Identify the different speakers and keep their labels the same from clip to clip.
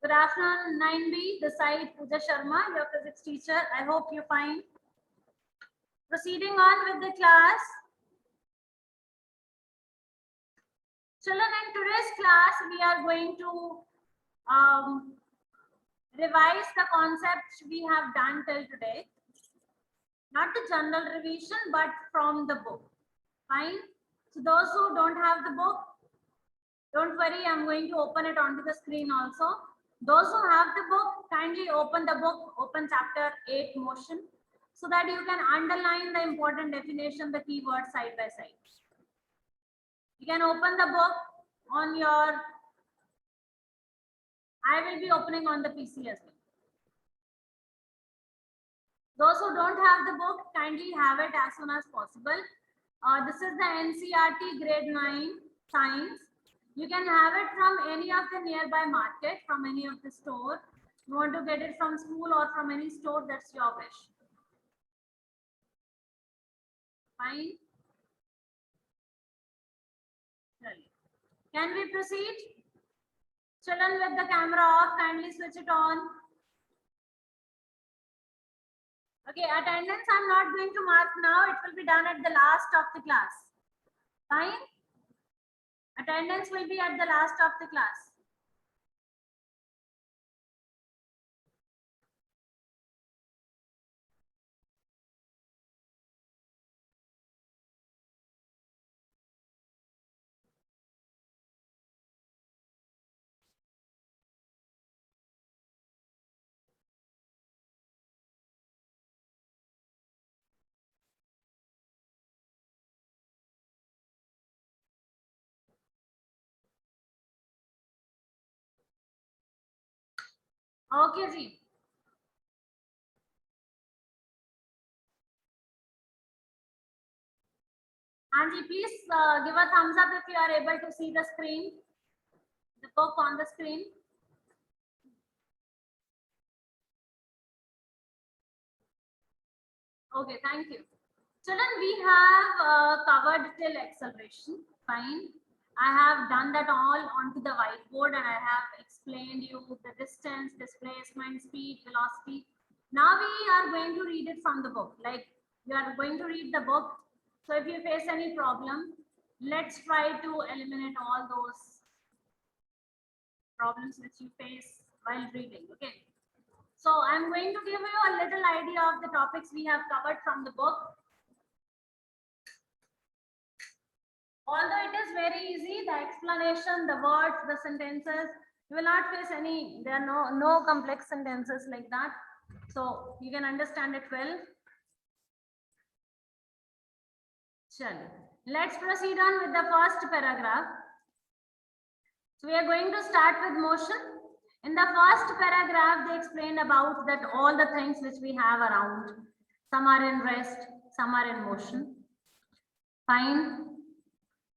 Speaker 1: Good afternoon, 9B. This side Pooja Sharma, your physics teacher. I hope you're fine. Proceeding on with the class. Children, in today's class, we are going to revise the concepts we have done till today. Not the general revision, but from the book. Fine. So those who don't have the book, don't worry, I'm going to open it onto the screen also. Those who have the book, kindly open the book, open chapter 8 motion, so that you can underline the important definition, the keywords side by side. You can open the book on your, I will be opening on the PC as well. Those who don't have the book, kindly have it as soon as possible. This is the NCERT grade 9 science. You can have it from any of the nearby market, from any of the store. You want to get it from school or from any store, that's your wish. Fine. Can we proceed? Children, with the camera off, kindly switch it on. Okay, attendance I'm not going to mark now. It will be done at the last of the class. Fine. Attendance will be at the last of the class. Okay, ji. Anji, please give a thumbs up if you are able to see the screen, the book on the screen. Okay, thank you. Children, we have covered till acceleration. Fine. I have done that all onto the whiteboard and I have explained you the distance, displacement, speed, velocity. Now we are going to read it from the book. Like you are going to read the book. So if you face any problem, let's try to eliminate all those problems which you face while reading. Okay. So I'm going to give you a little idea of the topics we have covered from the book. Although it is very easy, the explanation, the words, the sentences, you will not face any, there are no complex sentences like that. So you can understand it well. Chalo. Let's proceed on with the first paragraph. So we are going to start with motion. In the first paragraph, they explained about that all the things which we have around. Some are in rest, some are in motion. Fine.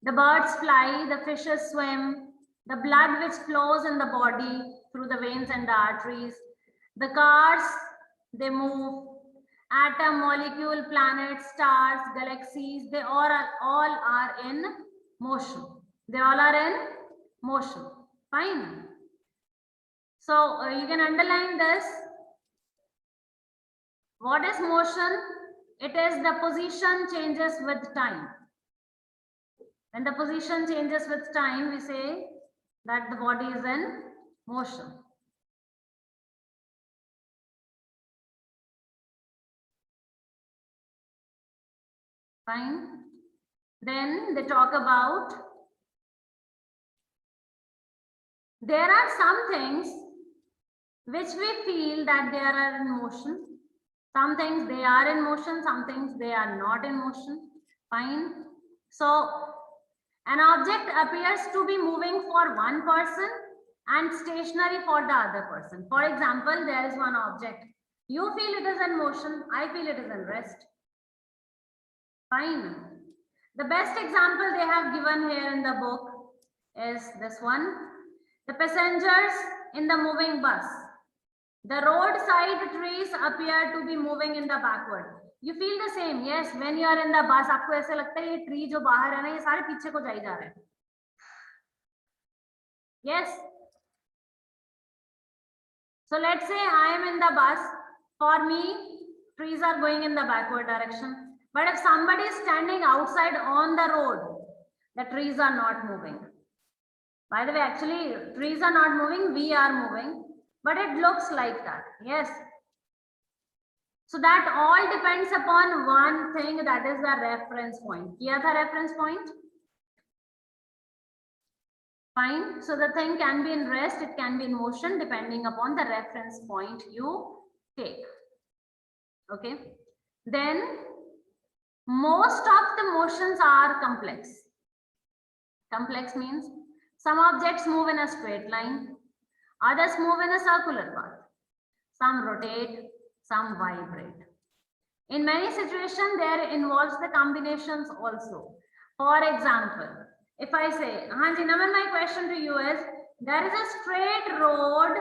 Speaker 1: The birds fly, the fishes swim, the blood which flows in the body through the veins and the arteries. The cars, they move. Atom, molecule, planets, stars, galaxies, they all are in motion. They all are in motion. Fine. So you can underline this. What is motion? It is the position changes with time. When the position changes with time, we say that the body is in motion. Fine. Then they talk about there are some things which we feel that they are in motion. Some things they are in motion, some things they are not in motion. Fine. So an object appears to be moving for one person and stationary for the other person. For example, there is one object. You feel it is in motion, I feel it is in rest. Fine. The best example they have given here in the book is this one. The passengers in the moving bus. The roadside trees appear to be moving in the backward. You feel the same, yes. When you are in the bus, आपको ऐसे लगता है ये tree जो बाहर है ना, ये सारे पीछे को जाई जा रहे हैं. Yes. So let's say I am in the bus. For me, trees are going in the backward direction. But if somebody is standing outside on the road, the trees are not moving. By the way, actually, trees are not moving, we are moving. But it looks like that. Yes. So that all depends upon one thing, that is the reference point. Kiya tha reference point? Fine. So the thing can be in rest, it can be in motion depending upon the reference point you take. Okay. Then most of the motions are complex. Complex means some objects move in a straight line, others move in a circular path. Some rotate, some vibrate. In many situations, there involves the combinations also. For example, if I say, Hanji, Naman, my question to you is, there is a straight road.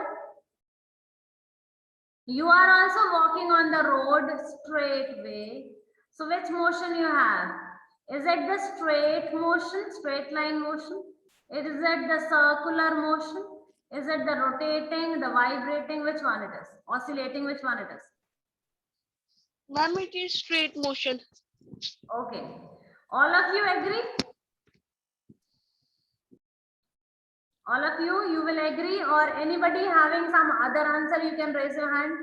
Speaker 1: You are also walking on the road straight way. So which motion you have? Is it the straight motion, straight line motion? Is it the circular motion? Is it the rotating, the vibrating? Which one it is? Oscillating, which one it is?
Speaker 2: Ma'am, it is straight motion.
Speaker 1: Okay. All of you agree? All of you will agree, or anybody having some other answer, you can raise your hand.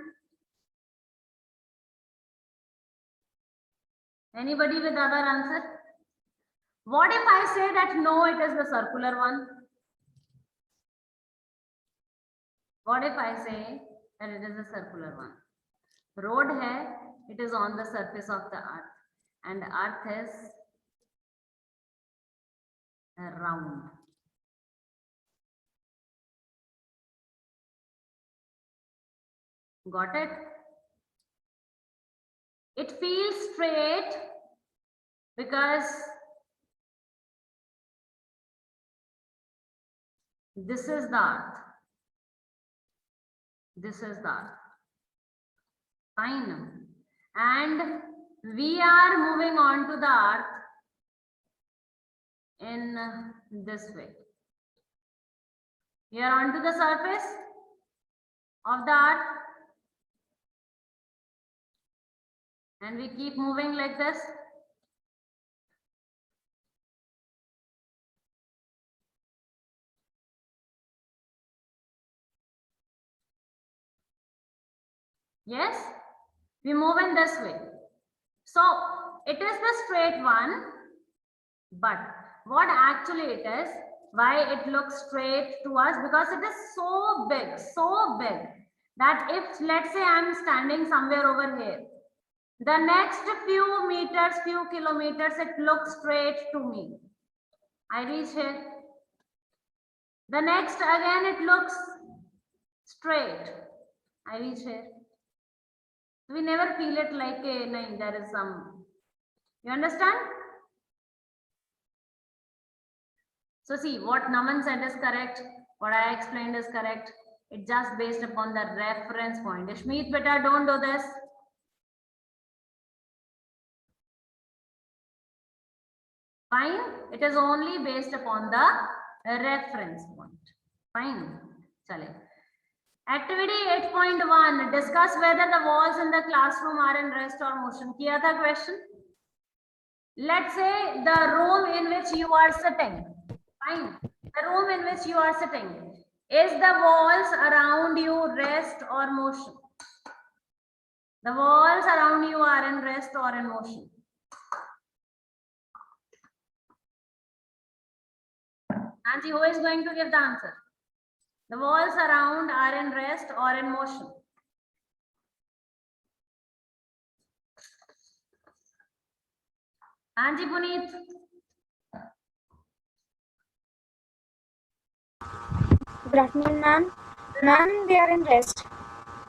Speaker 1: Anybody with other answer? What if I say that no, it is the circular one? What if I say that it is a circular one? Road hai, it is on the surface of the earth, and earth is round. Got it? It feels straight because this is the earth. This is the earth. Fine. And we are moving on to the earth in this way. We are onto the surface of the earth. And we keep moving like this. Yes, we move in this way. So it is the straight one, but what actually it is, why it looks straight to us, because it is so big that if, let's say, I am standing somewhere over here, the next few meters, few kilometers, it looks straight to me. I reach here. The next again, it looks straight. I reach here. We never feel it like a, no, there is some, you understand? So see, what Naman said is correct. What I explained is correct. It's just based upon the reference point. Ishmeet, beta, don't do this. Fine. It is only based upon the reference point. Fine. Chale. Activity 8.1. Discuss whether the walls in the classroom are in rest or motion. Kiya tha question? Let's say the room in which you are sitting. Fine. The room in which you are sitting. Is the walls around you rest or motion? The walls around you are in rest or in motion? Anji, who is going to give the answer? The walls around are in rest or in motion? Anji, Puneet.
Speaker 3: Good afternoon, ma'am. Ma'am, they are in rest.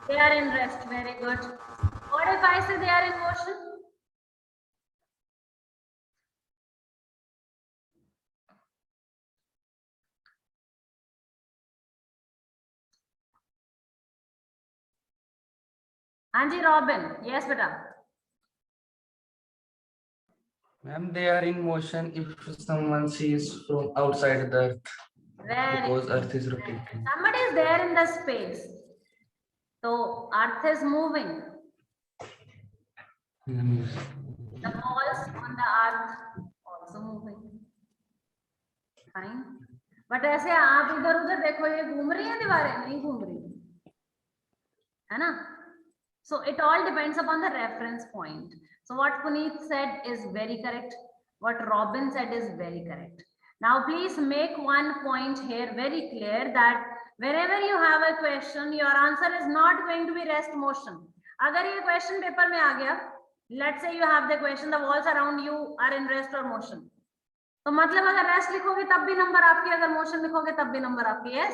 Speaker 1: They are in rest. Very good. What if I say they are in motion? Anji, Robin. Yes, beta.
Speaker 4: Ma'am, they are in motion if someone sees from outside the earth,
Speaker 1: Very
Speaker 4: because
Speaker 1: good.
Speaker 4: earth is rotating.
Speaker 1: Somebody is there in the space. So earth is moving. The balls on the earth also moving. Fine. But ऐसे आप इधर उधर देखो, ये घूम रही है दीवारें, नहीं घूम रही है ना? So it all depends upon the reference point. So what Puneet said is very correct. What Robin said is very correct. Now please make one point here very clear that whenever you have a question, your answer is not going to be rest motion. अगर ये question paper में आ गया, let's say you have the question, the walls around you are in rest or motion. तो मतलब अगर rest लिखोगे तब भी नंबर आपके, अगर motion लिखोगे तब भी नंबर आपके. Yes?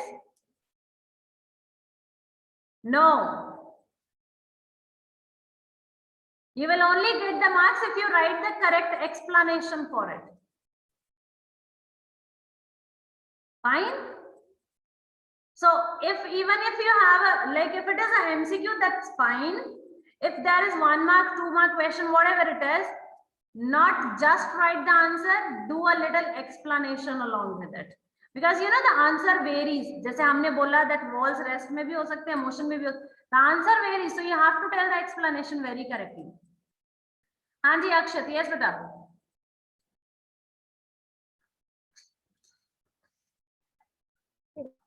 Speaker 1: No. You will only get the marks if you write the correct explanation for it. Fine. So even if you have a, like if it is a MCQ, that's fine. If there is 1 mark, 2 mark question, whatever it is, not just write the answer, do a little explanation along with it. Because you know the answer varies. जैसे हमने बोला that walls rest में भी हो सकते हैं, motion में भी हो, the answer varies, so you have to tell the explanation very correctly. हाँ जी अक्षत, yes बेटा.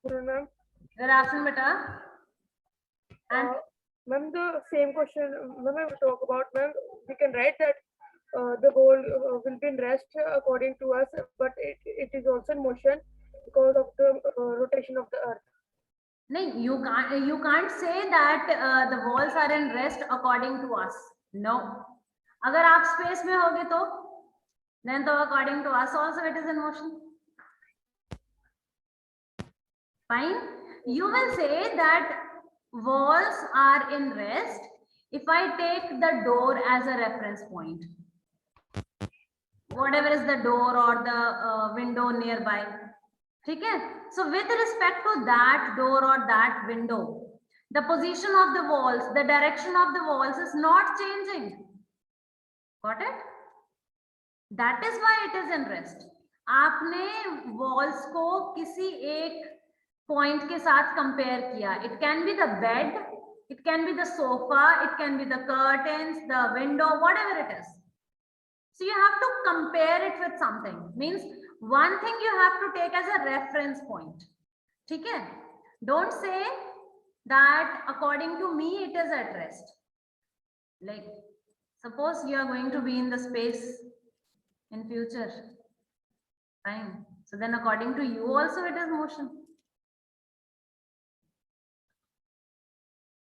Speaker 3: Ma'am,
Speaker 1: Good afternoon बेटा. And
Speaker 3: ma'am, the same question, ma'am, I will talk about, ma'am, we can write that the whole will be in rest according to us, but it is also in motion because of the rotation of the earth.
Speaker 1: नहीं, you can't say that the walls are in rest according to us. No. अगर आप space में होगे तो then तो according to us also it is in motion. Fine. You will say that walls are in rest if I take the door as a reference point. Whatever is the door or the window nearby. Okay? So with respect to that door or that window, the position of the walls, the direction of the walls is not changing. Got it? That is why it is in rest. आपने walls को किसी एक point के साथ compare किया. It can be the bed, it can be the sofa, it can be the curtains, the window, whatever it is. So you have to compare it with something. Means one thing you have to take as a reference point. Okay? Don't say that according to me it is at rest. Like suppose you are going to be in the space in future. Fine. So then according to you also it is motion.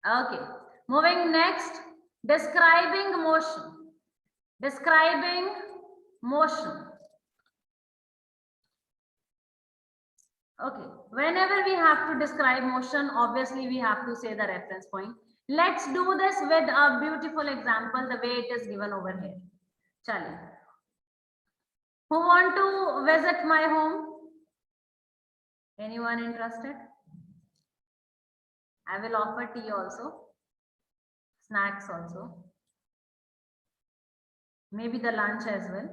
Speaker 1: Okay. Moving next. Describing motion. Describing motion. Okay. Whenever we have to describe motion, obviously we have to say the reference point. Let's do this with a beautiful example, the way it is given over here. Chale. Who want to visit my home? Anyone interested? I will offer tea also, snacks also, maybe the lunch as well.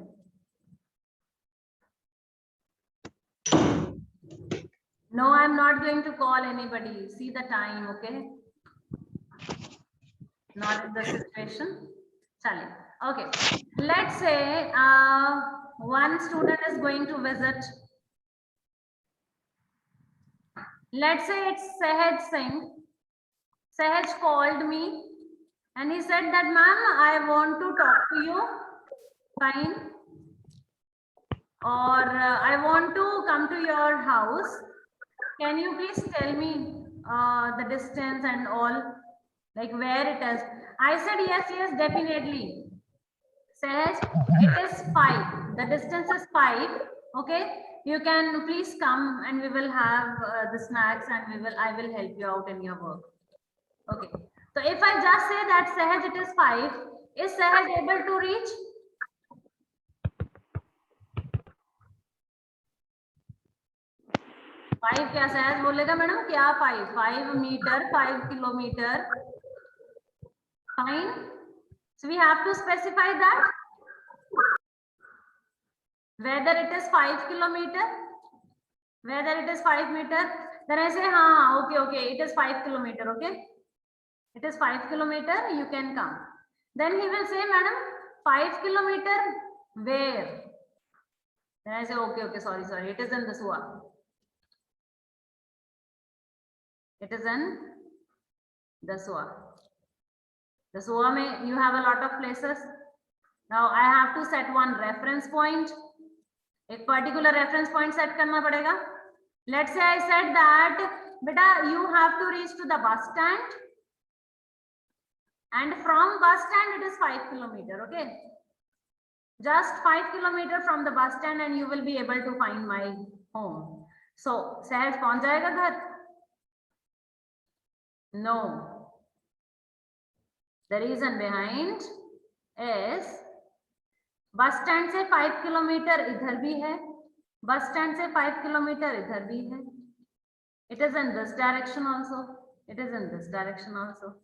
Speaker 1: No, I'm not going to call anybody. See the time, okay? Not in the situation. Chale. Okay. Let's say one student is going to visit. Let's say it's Sahaj Singh. Sahaj called me and he said that, ma'am, I want to talk to you. Fine. Or I want to come to your house. Can you please tell me the distance and all, like where it is? I said, yes, definitely. Sahaj, it is 5. The distance is 5. Okay. You can please come and we will have the snacks and I will help you out in your work. Okay. So if I just say that Sahaj it is 5, is Sahaj able to reach? Five क्या Sahaj बोलेगा madam क्या 5? 5 meter, 5 kilometer. Fine. So we have to specify that. Whether it is 5 kilometer, whether it is 5 meter, then I say, okay, it is 5 kilometer, okay. It is 5 kilometer. You can come. Then he will say, madam, 5 kilometer where? Then I say, okay, sorry. It is in the SUA. It is in the SUA. The SUA mein you have a lot of places. Now I have to set one reference point. एक particular reference point set करना पड़ेगा. Let's say I said that, beta, you have to reach to the bus stand, and from bus stand it is 5 kilometer. Okay, just 5 kilometer from the bus stand, and you will be able to find my home. So, सहज पहुंच जाएगा घर? No. The reason behind is bus stand से 5 kilometre इधर भी है, bus stand से 5 kilometre इधर भी है. It is in this direction also. It is in this direction also.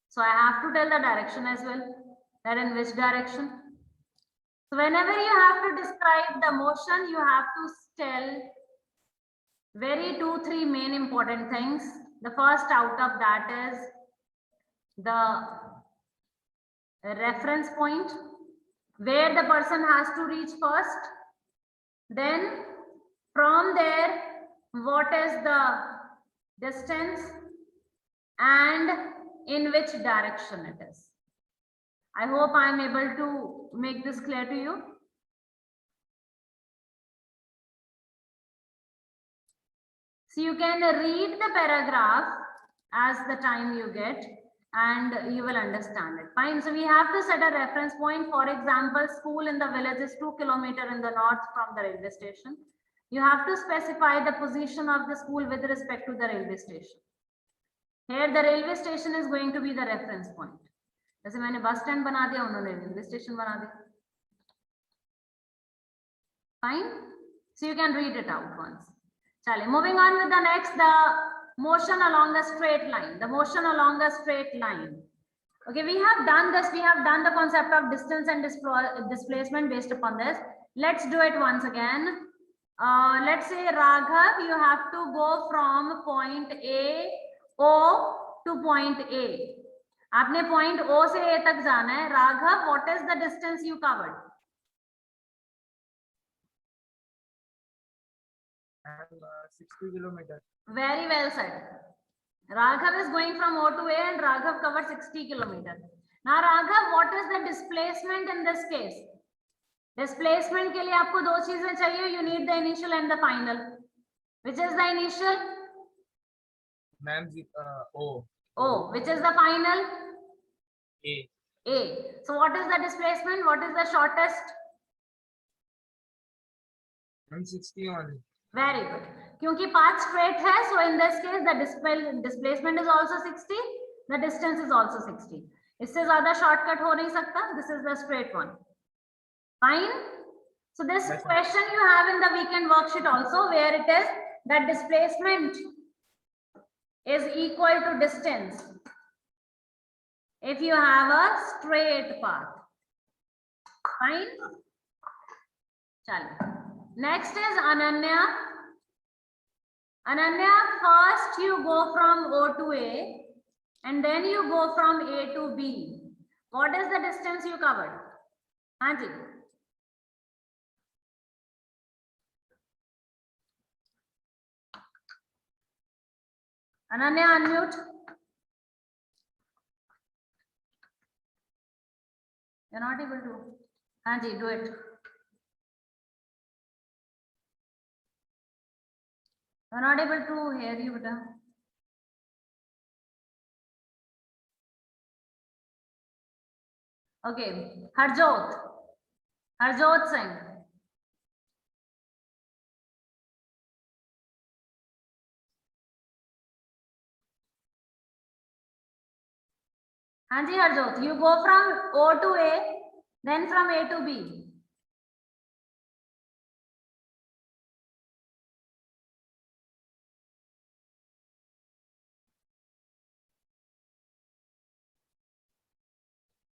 Speaker 1: So I have to tell the direction as well. That in which direction. So whenever you have to describe the motion, you have to tell very 2-3 main important things. The first out of that is the reference point, where the person has to reach first. Then from there, what is the distance and in which direction it is. I hope I am able to make this clear to you. So you can read the paragraph as the time you get, and you will understand it. Fine. So we have to set a reference point. For example, school in the village is 2 kilometers in the north from the railway station. You have to specify the position of the school with respect to the railway station. Here the railway station is going to be the reference point. जैसे मैंने bus stand बना दिया, उन्होंने railway station बना दिया. Fine. So you can read it out once. Chale, moving on with the next, the motion along a straight line. The motion along a straight line. Okay, we have done this. We have done the concept of distance and displacement based upon this. Let's do it once again. Let's say, Raghav, you have to go from point A, O to point A. आपने point O से A तक जाना है. Raghav, what is the distance you covered?
Speaker 4: 60 kilometers.
Speaker 1: Very well said. Raghav is going from O to A and Raghav covered 60 kilometers. Now, Raghav, what is the displacement in this case? Displacement के लिए आपको दो चीजें चाहिए. You need the initial and the final. Which is the initial?
Speaker 4: Ma'am, O.
Speaker 1: O. Which is the final?
Speaker 4: A.
Speaker 1: A. So what is the displacement? What is the shortest?
Speaker 4: Ma'am, 60 only.
Speaker 1: Very good. क्योंकि path straight है, so in this case the displacement is also 60, the distance is also 60. इससे ज़्यादा shortcut हो नहीं सकता. This is the straight one. Fine. So this question you have in the weekend worksheet also, where it is that displacement is equal to distance if you have a straight path. Fine. Chalo. Next is Ananya. Ananya, first you go from O to A and then you go from A to B. What is the distance you covered? Hanji. Ananya, unmute. You're not able to. Hanji, do it. I'm not able to hear you, beta. Okay, Harjot Singh. Hanji Harjot, you go from O to A, then from A to B.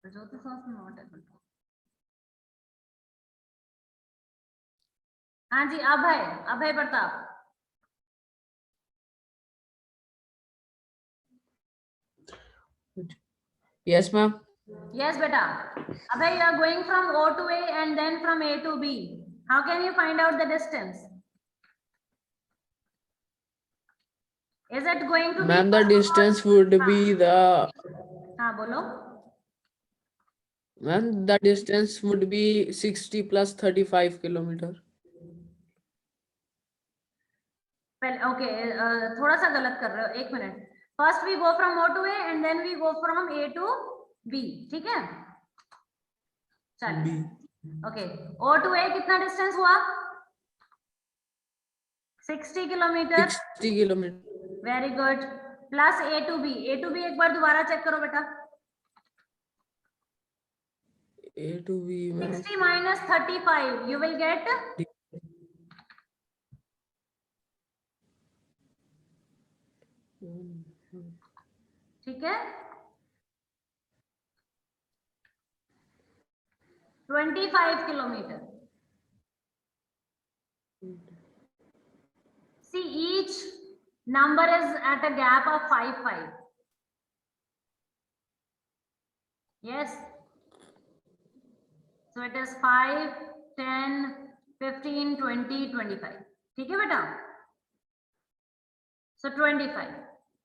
Speaker 1: Harjot is also not able to. Hanji, Abhay Pratap.
Speaker 5: Yes, ma'am.
Speaker 1: Yes, beta. Abhay, you are going from O to A and then from A to B. How can you find out the distance? Is it going to be?
Speaker 5: Ma'am, the distance would be the
Speaker 1: हाँ बोलो.
Speaker 5: ma'am, the distance would be 60 plus 35 kilometer.
Speaker 1: पहले okay थोड़ा सा गलत कर रहे हो, एक minute. First we go from O to A and then we go from A to B. ठीक है, चलिए. ओके, O to A कितना डिस्टेंस हुआ? 60 kilometre.
Speaker 5: 60 kilometer.
Speaker 1: Very good. Plus A to B. A to B एक बार दोबारा check करो बेटा.
Speaker 5: A to B, ma'am.
Speaker 1: 60 minus 35 you will get ठीक है 25 kilometer. See, each number is at a gap of 5. Yes. So it is 5, 10, 15, 20, 25. ठीक है बेटा? So 25.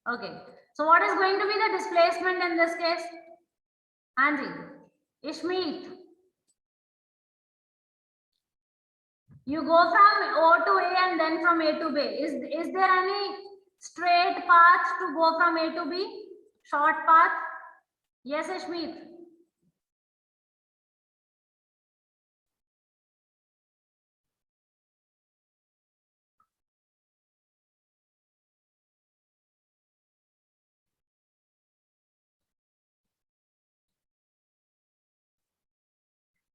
Speaker 1: Okay. So what is going to be the displacement in this case? Anji, Ishmeet. You go from O to A and then from A to B. Is there any straight path to go from A to B? Short path? Yes, Ishmeet.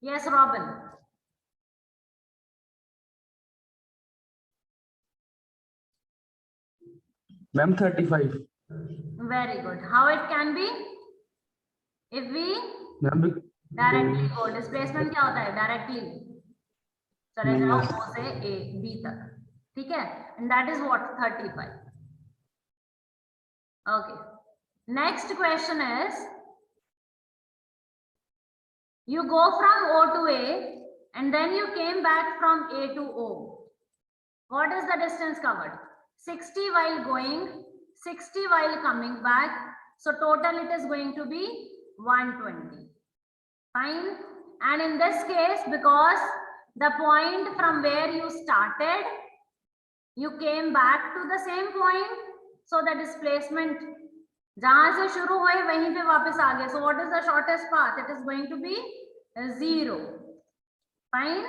Speaker 1: Yes, Robin.
Speaker 4: Ma'am, 35.
Speaker 1: Very good. How it can be? If we
Speaker 4: Ma'am,
Speaker 1: directly go, displacement क्या होता है? Directly चले जाओ
Speaker 4: Yes.
Speaker 1: O से A, B तक. ठीक है? And that is what? 35. Okay. Next question is, you go from O to A and then you came back from A to O. What is the distance covered? 60 while going, 60 while coming back. So total it is going to be 120. Fine. And in this case, because the point from where you started, you came back to the same point. So the displacement, जहां से शुरू हुए वहीं पे वापस आ गए. So what is the shortest path? It is going to be 0. Fine.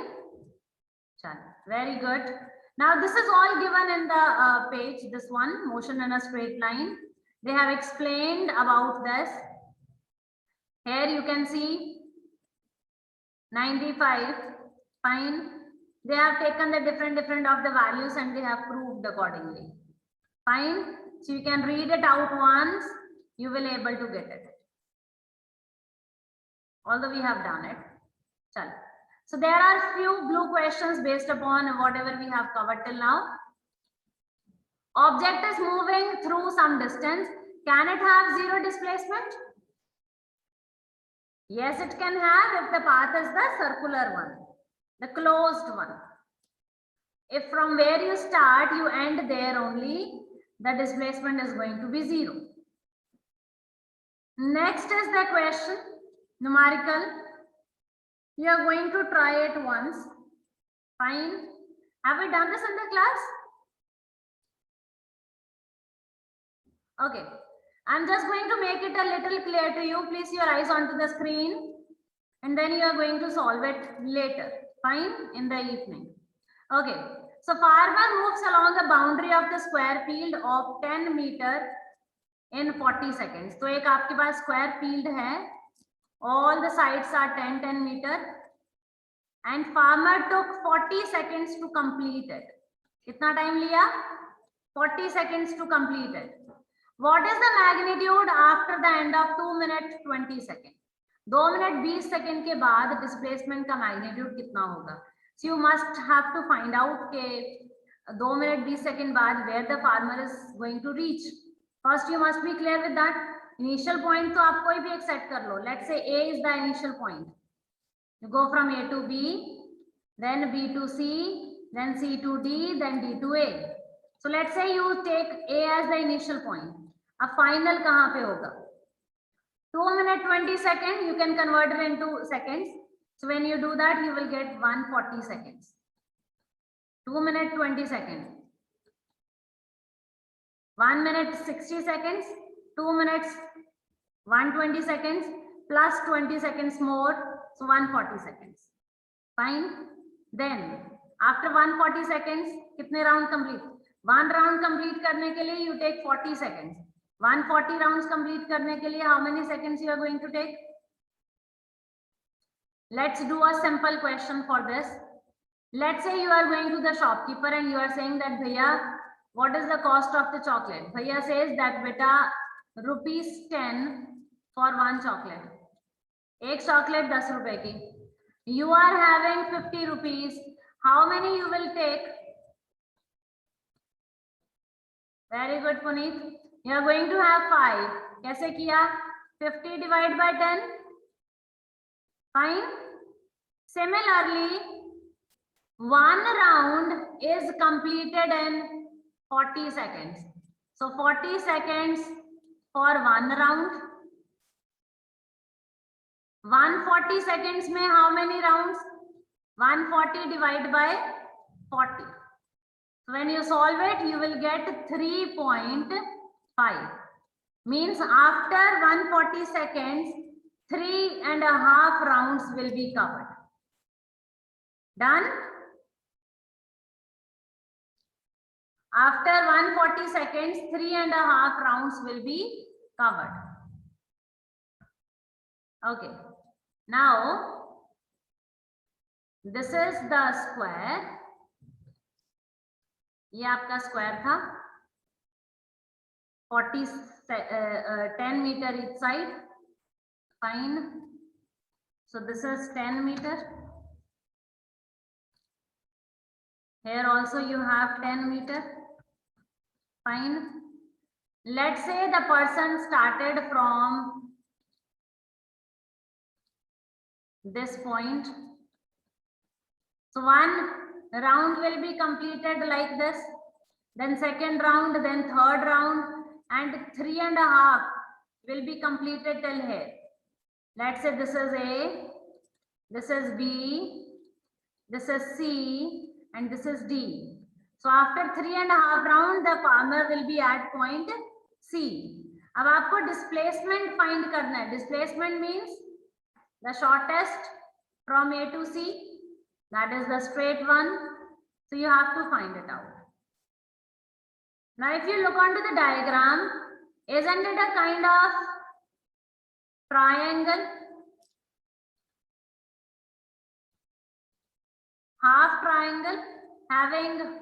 Speaker 1: Very good. Now this is all given in the page. This one, motion in a straight line. They have explained about this. Here you can see 95. Fine. They have taken the different of the values and they have proved accordingly. Fine. So you can read it out once. You will able to get it. Although we have done it. Chalo. So there are few blue questions based upon whatever we have covered till now. Object is moving through some distance. Can it have zero displacement? Yes, it can have if the path is the circular one, the closed one. If from where you start, you end there only, the displacement is going to be 0. Next is the question, numerical. You are going to try it once. Fine. Have we done this in the class? Okay. I'm just going to make it a little clear to you. Please your eyes onto the screen. And then you are going to solve it later. Fine. In the evening. Okay. So farmer moves along the boundary of the square field of 10 meter in 40 seconds. So एक आपके पास square field है. All the sides are 10 meter. And farmer took 40 seconds to complete it. कितना time लिया? 40 seconds to complete it. What is the magnitude after the end of 2 minutes 20 seconds? 2 minute 20 second के बाद displacement का magnitude कितना होगा? So you must have to find out के 2 minute 20 second बाद where the farmer is going to reach. First you must be clear with that. Initial point तो आप कोई भी एक सेट कर लो. Let's say A is the initial point. You go from A to B, then B to C, then C to D, then D to A. So let's say you take A as the initial point. अब final कहाँ पे होगा? 2 minutes 20 seconds. You can convert it into seconds. So when you do that, you will get 140 seconds. 2 minutes 20 seconds. 1 minute 60 seconds. 2 minutes 120 seconds plus 20 seconds more, so 140 seconds. Fine. Then after 140 seconds, कितने round complete? 1 round complete करने के लिए you take 40 seconds. 140 rounds complete करने के लिए how many seconds you are going to take? Let's do a simple question for this. Let's say you are going to the shopkeeper and you are saying that Bhaiya, what is the cost of the chocolate? Bhaiya says that beta ₹10 for one chocolate. एक chocolate 10 रुपए की. You are having 50 rupees. How many you will take? Very good, Puneet. You are going to have 5. कैसे किया? 50 divided by 10. Fine. Similarly, one round is completed in 40 seconds. So 40 seconds for one round. 140 seconds में how many rounds? 140 divided by 40. So when you solve it, you will get 3.5. Means after 140 seconds, 3.5 rounds will be covered. Done? After 140 seconds, 3.5 rounds will be covered. Okay. Now, this is the square. ये आपका square था. 10 meter each side. Fine. So this is 10 meter. Here also you have 10 meter. Fine. Let's say the person started from this point. So one round will be completed like this, then second round, then third round, and 3.5 will be completed till here. Let's say this is A, this is B, this is C, and this is D. So after 3.5 round, the farmer will be at point C. अब आपको displacement find करना है. Displacement means the shortest from A to C, that is the straight one. So you have to find it out. Now if you look onto the diagram, isn't it a kind of triangle? Half triangle having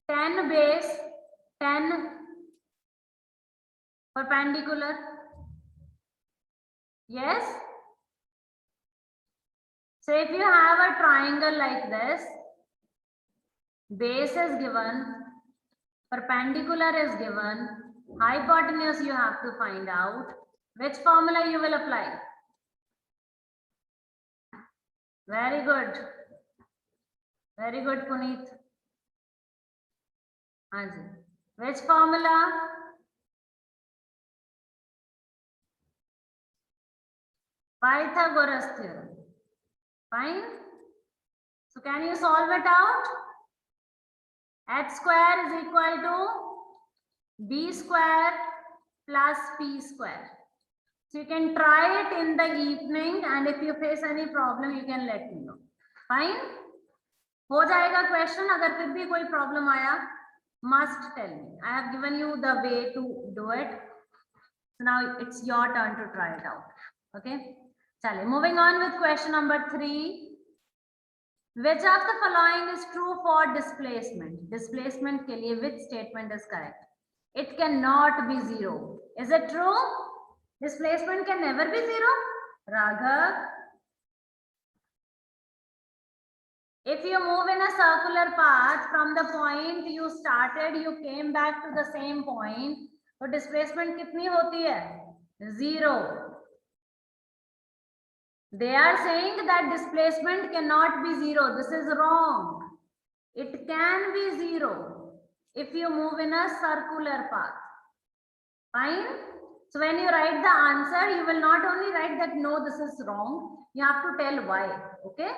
Speaker 1: 10 base, 10 perpendicular. Yes? So if you have a triangle like this, base is given, perpendicular is given, hypotenuse you have to find out. Which formula you will apply? Very good. Very good, Puneet. Which formula? Pythagoras theorem. Fine. So can you solve it out? H square is equal to B square plus P square. So you can try it in the evening, and if you face any problem, you can let me know. Fine. हो जाएगा question. अगर फिर भी कोई problem आया, must tell me. I have given you the way to do it. So now it's your turn to try it out. Okay. चलिए, moving on with question number 3. Which of the following is true for displacement? Displacement के लिए which statement is correct? It cannot be 0. Is it true? Displacement can never be 0. Raghav. If you move in a circular path from the point you started, you came back to the same point, तो displacement कितनी होती है? 0. They are saying that displacement cannot be 0. This is wrong. It can be 0 if you move in a circular path. Fine. So when you write the answer, you will not only write that no, this is wrong. You have to tell why. Okay.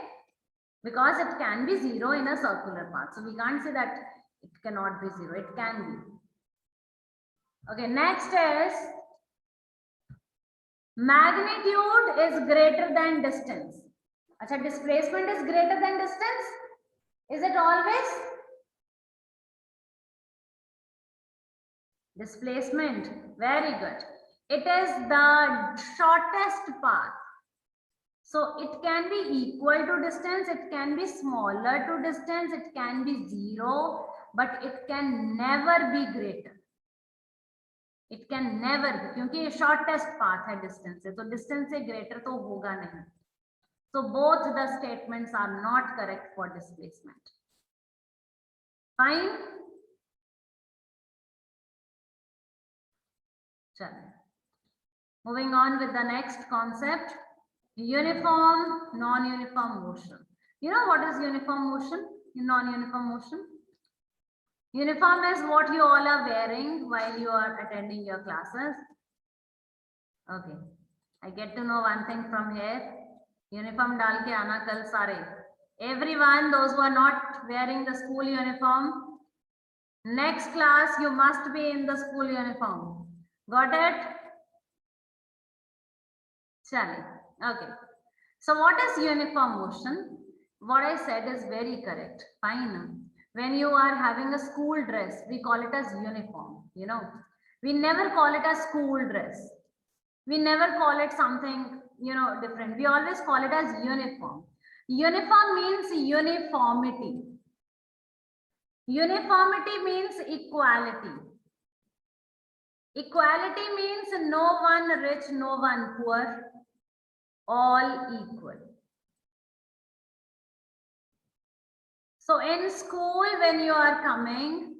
Speaker 1: Because it can be 0 in a circular path. So we can't say that it cannot be 0. It can be. Okay. Next is magnitude is greater than distance. Acha, displacement is greater than distance. Is it always? Displacement. Very good. It is the shortest path. So it can be equal to distance, it can be smaller to distance, it can be 0, but it can never be greater. It can never be, क्योंकि ये shortest path है distance से, तो distance से greater तो होगा नहीं. So both the statements are not correct for displacement. Fine. चलो. Moving on with the next concept. Uniform, non-uniform motion. You know what is uniform motion? Non-uniform motion. Uniform is what you all are wearing while you are attending your classes. Okay. I get to know one thing from here. Uniform dal ke aana kal sare. Everyone, those who are not wearing the school uniform, next class you must be in the school uniform. Got it? Chale. Okay. So what is uniform motion? What I said is very correct. Fine. When you are having a school dress, we call it as uniform. You know, we never call it as school dress. We never call it something, you know, different. We always call it as uniform. Uniform means uniformity. Uniformity means equality. Equality means no one rich, no one poor, all equal. So in school, when you are coming,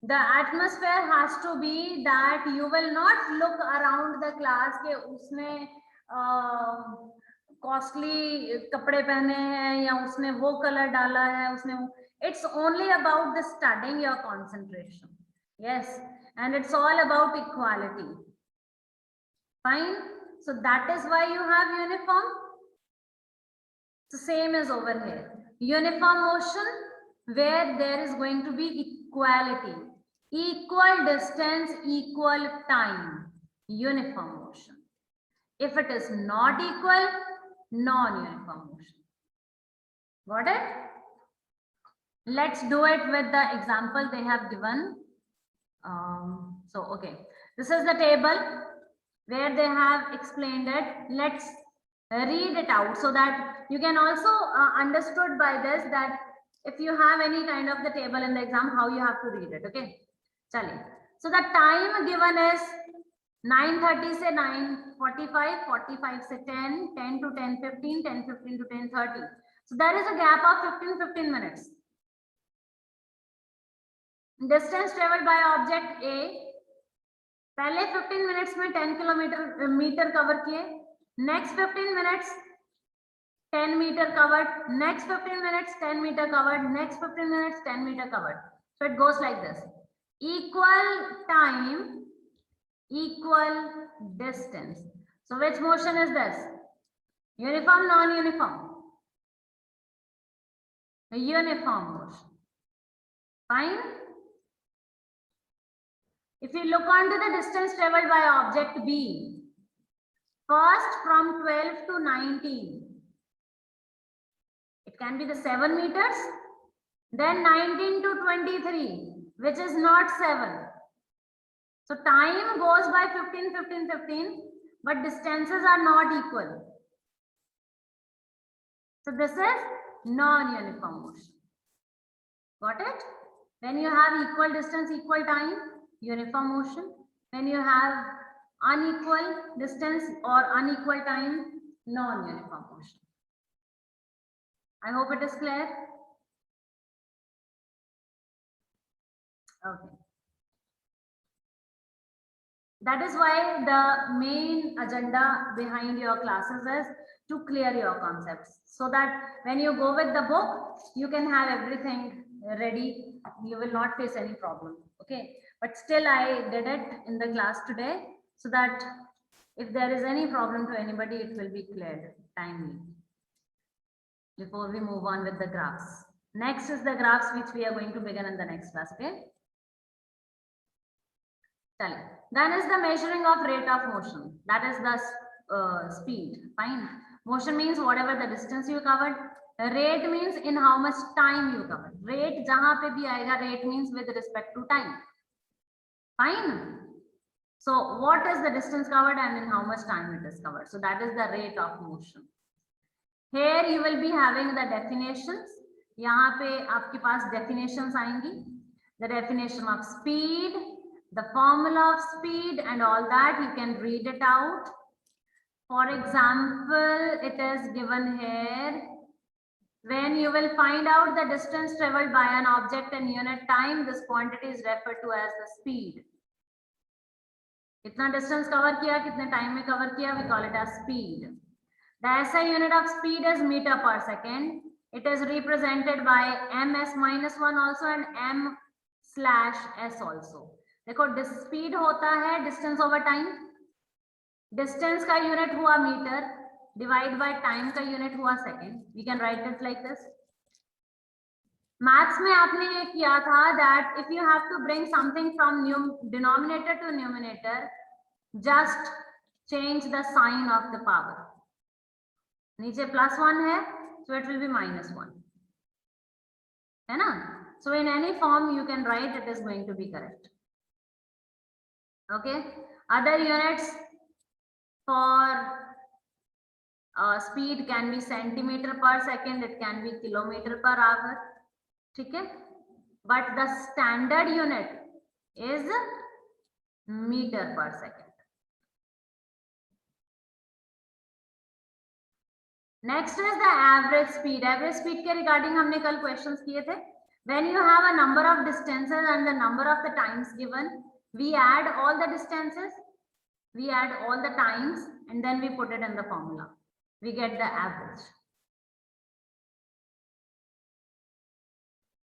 Speaker 1: the atmosphere has to be that you will not look around the class के उसने costly कपड़े पहने हैं या उसने वो color डाला है उसने वो. It's only about the studying, your concentration. Yes, and it's all about equality. Fine. So that is why you have uniform. The same as over here. Uniform motion where there is going to be equality. Equal distance, equal time. Uniform motion. If it is not equal, non-uniform motion. Got it? Let's do it with the example they have given. Okay. This is the table where they have explained it. Let's read it out so that you can also understood by this that if you have any kind of the table in the exam, how you have to read it. Okay. Chale. So the time given is 9:30 se 9:45, 45 se 10, 10 to 10:15, 10:15 to 10:30. So there is a gap of 15 minutes. Distance traveled by object A. पहले 15 minutes में 10 metre cover किए. Next 15 minutes 10 meter covered. Next 15 minutes 10 meter covered. Next 15 minutes 10 meter covered. So it goes like this. Equal time, equal distance. So which motion is this? Uniform, non-uniform? Uniform motion. Fine. If you look onto the distance traveled by object B, first from 12 to 19, it can be the 7 meters, then 19 to 23, which is not 7. So time goes by 15, but distances are not equal. So this is non-uniform motion. Got it? When you have equal distance, equal time, uniform motion. When you have unequal distance or unequal time, non-uniform motion. I hope it is clear. Okay. That is why the main agenda behind your classes is to clear your concepts, so that when you go with the book, you can have everything ready. You will not face any problem. Okay. But still I did it in the class today so that if there is any problem to anybody, it will be cleared timely before we move on with the graphs. Next is the graphs which we are going to begin in the next class. Okay. Then is the measuring of rate of motion. That is the speed. Fine. Motion means whatever the distance you covered. Rate means in how much time you covered. Rate jahan pe bhi aayega, rate means with respect to time. Fine. So what is the distance covered and in how much time it is covered? So that is the rate of motion. Here you will be having the definitions. यहाँ पे आपके पास definitions आएंगी. The definition of speed, the formula of speed and all that, you can read it out. For example, it is given here. When you will find out the distance traveled by an object in unit time, this quantity is referred to as the speed. कितना distance cover किया, कितने time में cover किया, we call it as speed. The SI unit of speed is meter per second. It is represented by ms-1 also and m/s also. देखो speed होता है distance over time. Distance का unit हुआ meter, divide by time का unit हुआ second. We can write it like this. Maths में आपने ये किया था that if you have to bring something from denominator to numerator, just change the sign of the power. नीचे +1 है, so it will be -1. है ना? So in any form you can write, it is going to be correct. Okay. Other units for speed can be centimeter per second, it can be kilometer per hour. ठीक है? But the standard unit is meter per second. Next is the average speed. Average speed के regarding हमने कल questions किए थे. When you have a number of distances and the number of the times given, we add all the distances, we add all the times, and then we put it in the formula. We get the average.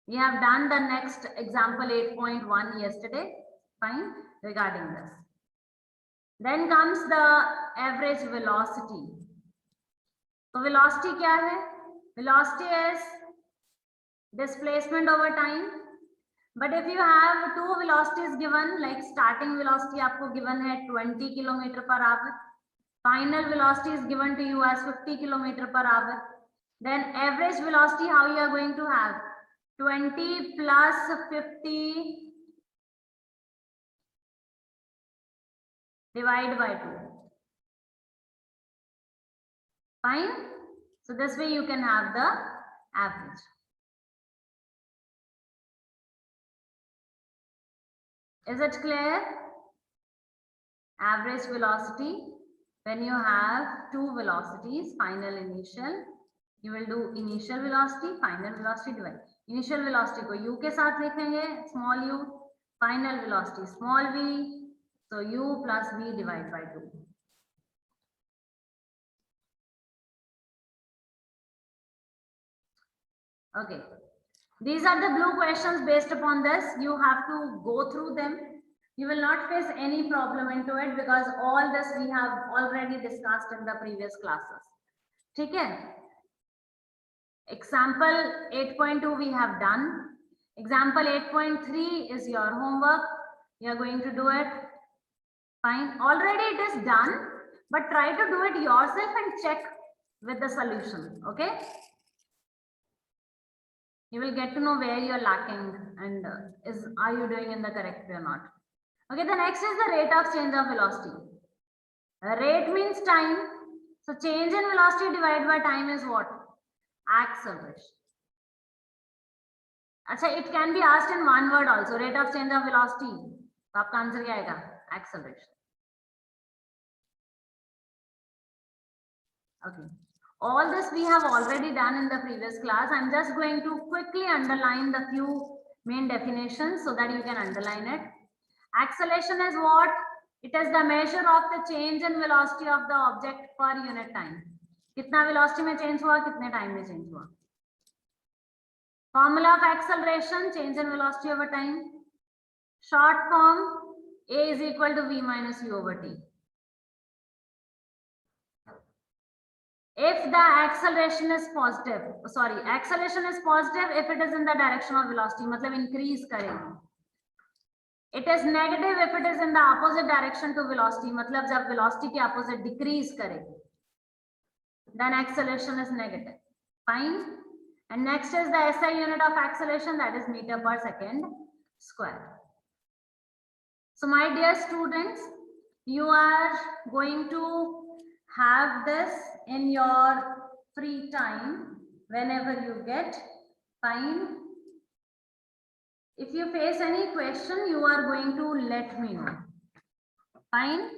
Speaker 1: We have done the next example 8.1 yesterday. Fine, regarding this. Then comes the average velocity. So velocity क्या है? Velocity is displacement over time. But if you have two velocities given, like starting velocity आपको given है 20 km per hour, final velocity is given to you as 50 km per hour, then average velocity how you are going to have? 20 plus 50 divide by 2. Fine. So this way you can have the average. Is it clear? Average velocity, when you have two velocities, final initial, you will do initial velocity, final velocity divide. Initial velocity को u के साथ लिखेंगे, small u, final velocity small v, so u plus v divide by 2. Okay, these are the blue questions. Based upon this, you have to go through them. You will not face any problem into it because all this we have already discussed in the previous classes. ठीक है? Example 8.2 we have done. Example 8.3 is your homework. You are going to do it. Fine. Already it is done, but try to do it yourself and check with the solution. Okay? You will get to know where you are lacking and are you doing in the correct way or not. Okay, the next is the rate of change of velocity. Rate means time. So change in velocity divided by time is what? Acceleration. Achha, it can be asked in one word also. Rate of change of velocity. So आपका answer क्या आएगा? Acceleration. Okay. All this we have already done in the previous class. I'm just going to quickly underline the few main definitions so that you can underline it. Acceleration is what? It is the measure of the change in velocity of the object per unit time. कितना velocity में change हुआ, कितने time में change हुआ. Formula of acceleration, change in velocity over time. Short form, A is equal to V minus U over T. If the acceleration is positive, acceleration is positive if it is in the direction of velocity, मतलब increase करेगी. It is negative if it is in the opposite direction to velocity, मतलब जब velocity के opposite decrease करेगी, then acceleration is negative. Fine. And next is the SI unit of acceleration, that is meter per second square. So my dear students, you are going to have this in your free time whenever you get. Fine. If you face any question, you are going to let me know. Fine.